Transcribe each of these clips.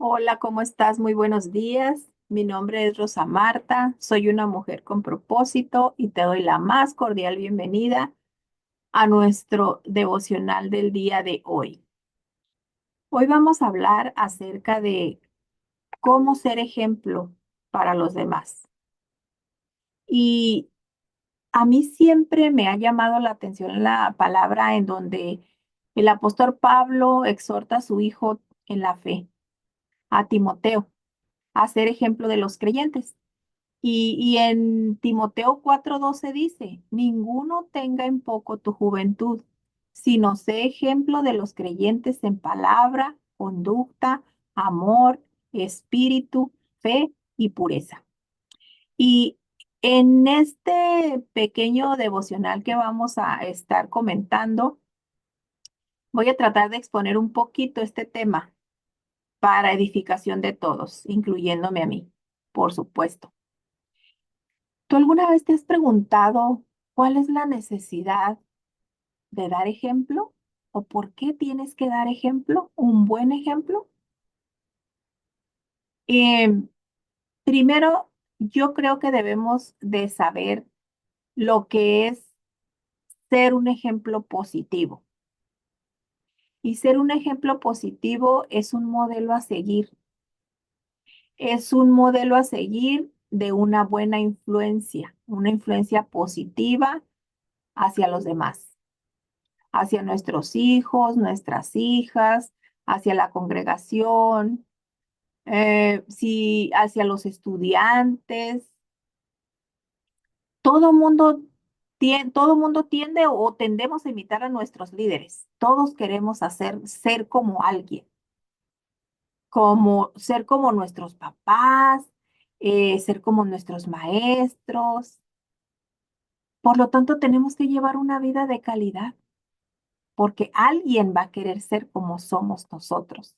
Hola, ¿cómo estás? Muy buenos días. Mi nombre es Rosa Marta, soy una mujer con propósito y te doy la más cordial bienvenida a nuestro devocional del día de hoy. Hoy vamos a hablar acerca de cómo ser ejemplo para los demás. Y a mí siempre me ha llamado la atención la palabra en donde el apóstol Pablo exhorta a su hijo en la fe, a Timoteo, a ser ejemplo de los creyentes. Y en Timoteo 4:12 dice, ninguno tenga en poco tu juventud, sino sé ejemplo de los creyentes en palabra, conducta, amor, espíritu, fe y pureza. Y en este pequeño devocional que vamos a estar comentando, voy a tratar de exponer un poquito este tema para edificación de todos, incluyéndome a mí, por supuesto. ¿Tú alguna vez te has preguntado cuál es la necesidad de dar ejemplo? ¿O por qué tienes que dar ejemplo? ¿Un buen ejemplo? Em, Primero, yo creo que debemos de saber lo que es ser un ejemplo positivo. Y ser un ejemplo positivo es un modelo a seguir. Es un modelo a seguir de una influencia positiva hacia los demás, hacia nuestros hijos, nuestras hijas, hacia la congregación, sí, hacia los estudiantes. Todo mundo tiende o tendemos a imitar a nuestros líderes. Todos queremos ser como alguien, como ser como nuestros papás, ser como nuestros maestros. Por lo tanto, tenemos que llevar una vida de calidad, porque alguien va a querer ser como somos nosotros.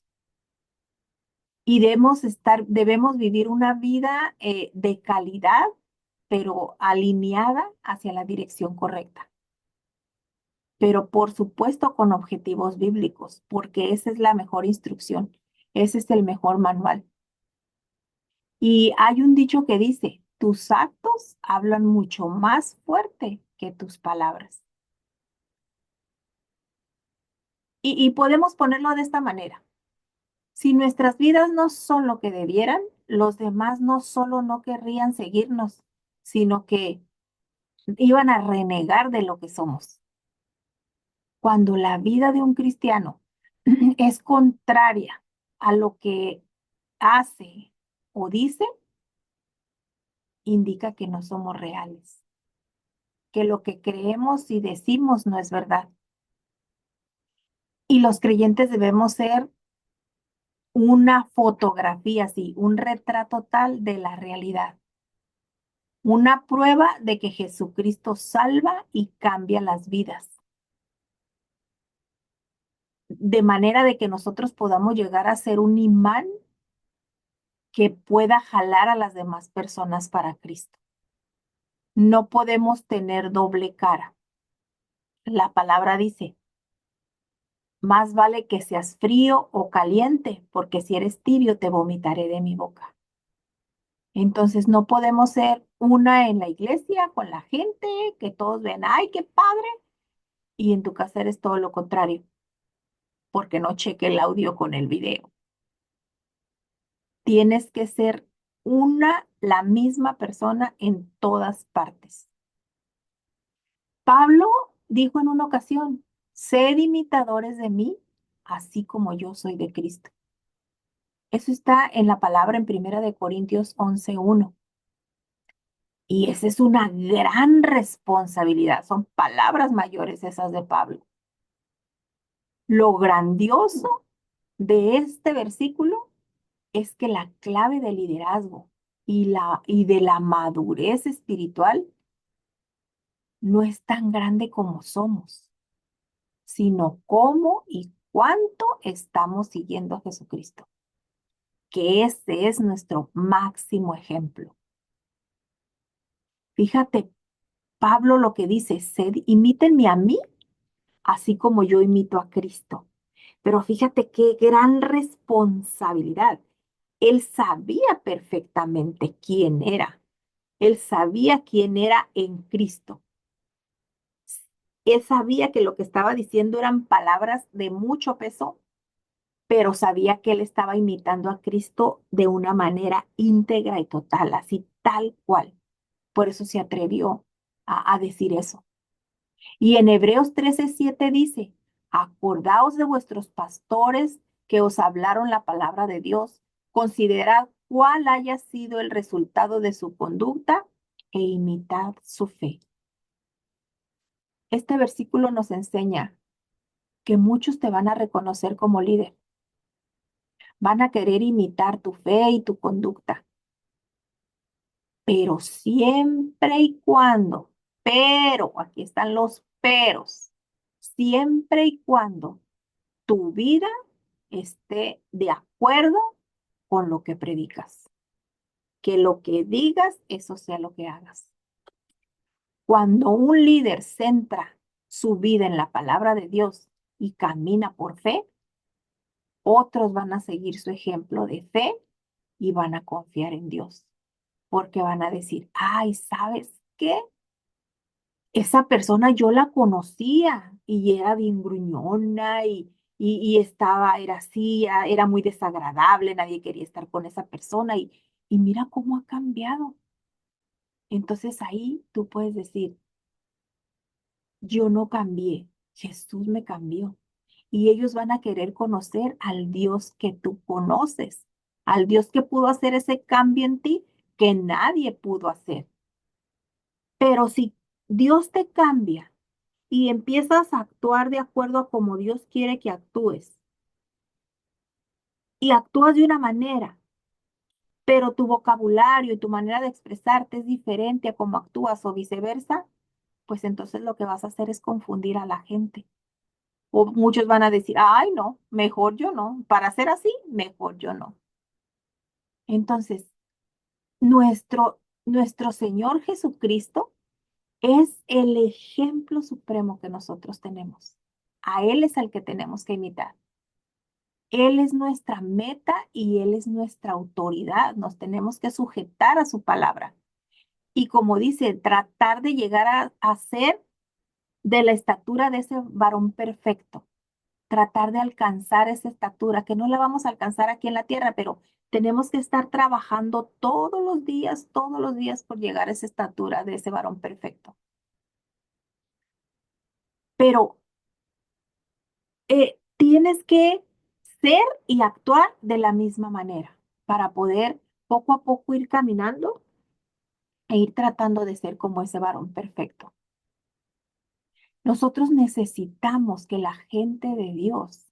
Y debemos vivir una vida de calidad, pero alineada hacia la dirección correcta. Pero por supuesto con objetivos bíblicos, porque esa es la mejor instrucción, ese es el mejor manual. Y hay un dicho que dice, tus actos hablan mucho más fuerte que tus palabras. Y podemos ponerlo de esta manera. Si nuestras vidas no son lo que debieran, los demás no solo no querrían seguirnos, sino que iban a renegar de lo que somos. Cuando la vida de un cristiano es contraria a lo que hace o dice, indica que no somos reales, que lo que creemos y decimos no es verdad. Y los creyentes debemos ser una fotografía, sí, un retrato tal de la realidad. Una prueba de que Jesucristo salva y cambia las vidas, de manera de que nosotros podamos llegar a ser un imán que pueda jalar a las demás personas para Cristo. No podemos tener doble cara. La palabra dice, más vale que seas frío o caliente, porque si eres tibio te vomitaré de mi boca. Entonces no podemos ser una en la iglesia con la gente, que todos ven, ay, qué padre, y en tu casa eres todo lo contrario, porque no cheque el audio con el video. Tienes que ser la misma persona en todas partes. Pablo dijo en una ocasión, sed imitadores de mí, así como yo soy de Cristo. Eso está en la palabra en Primera de Corintios 11:1. Y esa es una gran responsabilidad. Son palabras mayores esas de Pablo. Lo grandioso de este versículo es que la clave del liderazgo y de la madurez espiritual no es tan grande como somos, sino cómo y cuánto estamos siguiendo a Jesucristo, que ese es nuestro máximo ejemplo. Fíjate, Pablo lo que dice, imítenme a mí, así como yo imito a Cristo. Pero fíjate qué gran responsabilidad. él sabía perfectamente quién era. Él sabía quién era en Cristo. Él sabía que lo que estaba diciendo eran palabras de mucho peso, pero sabía que él estaba imitando a Cristo de una manera íntegra y total, así tal cual. Por eso se atrevió a decir eso. Y en Hebreos 13:7 dice, acordaos de vuestros pastores que os hablaron la palabra de Dios, considerad cuál haya sido el resultado de su conducta e imitad su fe. Este versículo nos enseña que muchos te van a reconocer como líder, van a querer imitar tu fe y tu conducta, pero siempre y cuando, pero, aquí están los peros, siempre y cuando tu vida esté de acuerdo con lo que predicas. Que lo que digas, eso sea lo que hagas. Cuando un líder centra su vida en la palabra de Dios y camina por fe, otros van a seguir su ejemplo de fe y van a confiar en Dios, porque van a decir, ay, ¿sabes qué? Esa persona yo la conocía y era bien gruñona y estaba, era así, era muy desagradable, nadie quería estar con esa persona y mira cómo ha cambiado. Entonces ahí tú puedes decir, yo no cambié, Jesús me cambió. Y ellos van a querer conocer al Dios que tú conoces, al Dios que pudo hacer ese cambio en ti que nadie pudo hacer. Pero si Dios te cambia y empiezas a actuar de acuerdo a como Dios quiere que actúes y actúas de una manera, pero tu vocabulario y tu manera de expresarte es diferente a cómo actúas o viceversa, pues entonces lo que vas a hacer es confundir a la gente. O muchos van a decir, ay, no, mejor yo no. Para ser así, mejor yo no. Entonces, nuestro Señor Jesucristo es el ejemplo supremo que nosotros tenemos. A Él es al que tenemos que imitar. Él es nuestra meta y Él es nuestra autoridad. Nos tenemos que sujetar a su palabra. Y como dice, tratar de llegar a ser de la estatura de ese varón perfecto. Tratar de alcanzar esa estatura, que no la vamos a alcanzar aquí en la tierra, pero tenemos que estar trabajando todos los días por llegar a esa estatura de ese varón perfecto. Pero tienes que ser y actuar de la misma manera para poder poco a poco ir caminando e ir tratando de ser como ese varón perfecto. Nosotros necesitamos que la gente de Dios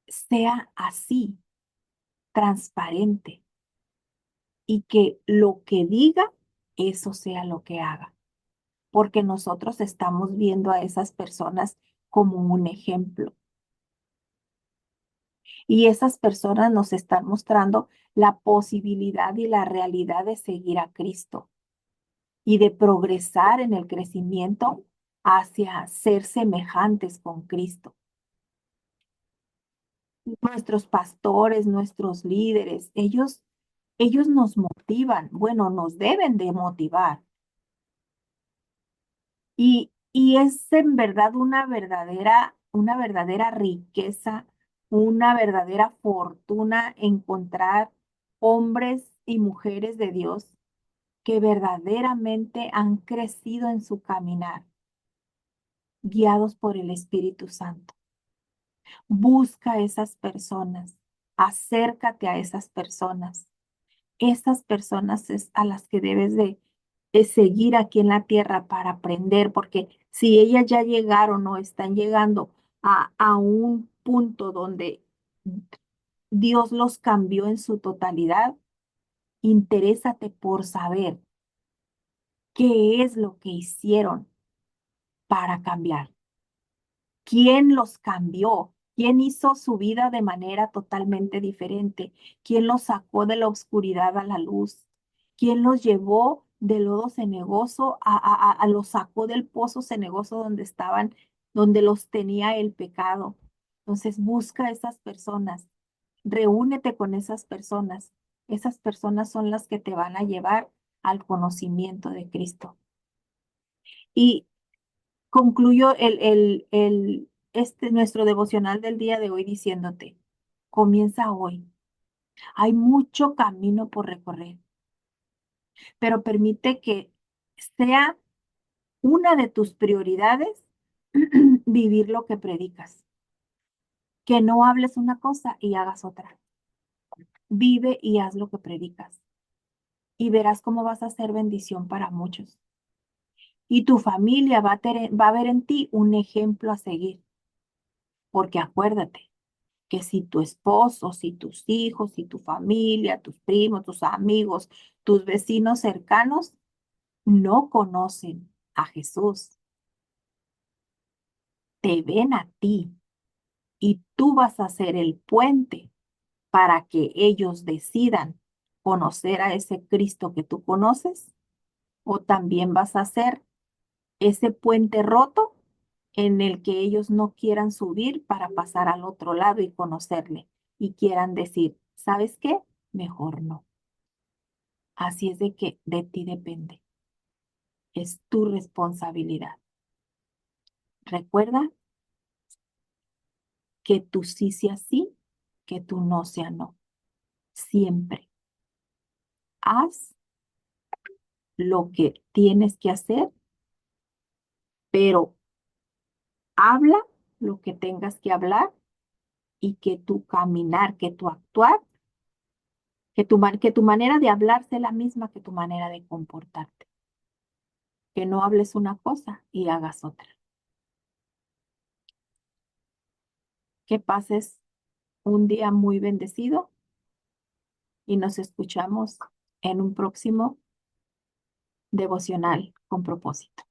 sea así, transparente, y que lo que diga, eso sea lo que haga, porque nosotros estamos viendo a esas personas como un ejemplo y esas personas nos están mostrando la posibilidad y la realidad de seguir a Cristo y de progresar en el crecimiento hacia ser semejantes con Cristo. Nuestros pastores, nuestros líderes, ellos nos motivan, bueno, nos deben de motivar. Y es en verdad una verdadera riqueza, una verdadera fortuna encontrar hombres y mujeres de Dios que verdaderamente han crecido en su caminar, guiados por el Espíritu Santo. Busca a esas personas, acércate a esas personas. Esas personas es a las que debes de seguir aquí en la tierra para aprender, porque si ellas ya llegaron o están llegando a un punto donde Dios los cambió en su totalidad, interésate por saber qué es lo que hicieron para cambiar. ¿Quién los cambió? ¿Quién hizo su vida de manera totalmente diferente? ¿Quién los sacó de la oscuridad a la luz? ¿Quién los llevó del lodo cenagoso los sacó del pozo cenagoso donde estaban, donde los tenía el pecado? Entonces busca a esas personas Reúnete con esas personas. Esas personas son las que te van a llevar al conocimiento de Cristo. Y concluyo nuestro devocional del día de hoy diciéndote, comienza hoy. Hay mucho camino por recorrer, pero permite que sea una de tus prioridades vivir lo que predicas. Que no hables una cosa y hagas otra. Vive y haz lo que predicas. Y verás cómo vas a ser bendición para muchos. Y tu familia va a ver en ti un ejemplo a seguir. Porque acuérdate que si tu esposo, si tus hijos, si tu familia, tus primos, tus amigos, tus vecinos cercanos no conocen a Jesús, te ven a ti y tú vas a ser el puente para que ellos decidan conocer a ese Cristo que tú conoces, o también vas a ser ese puente roto en el que ellos no quieran subir para pasar al otro lado y conocerle y quieran decir, ¿sabes qué? Mejor no. Así es de que de ti depende. Es tu responsabilidad. Recuerda que tú sí sea sí, que tú no sea no. Siempre haz lo que tienes que hacer, pero habla lo que tengas que hablar y que tu caminar, que tu actuar, que tu manera de hablar sea la misma que tu manera de comportarte. Que no hables una cosa y hagas otra. Que pases un día muy bendecido y nos escuchamos en un próximo devocional con propósito.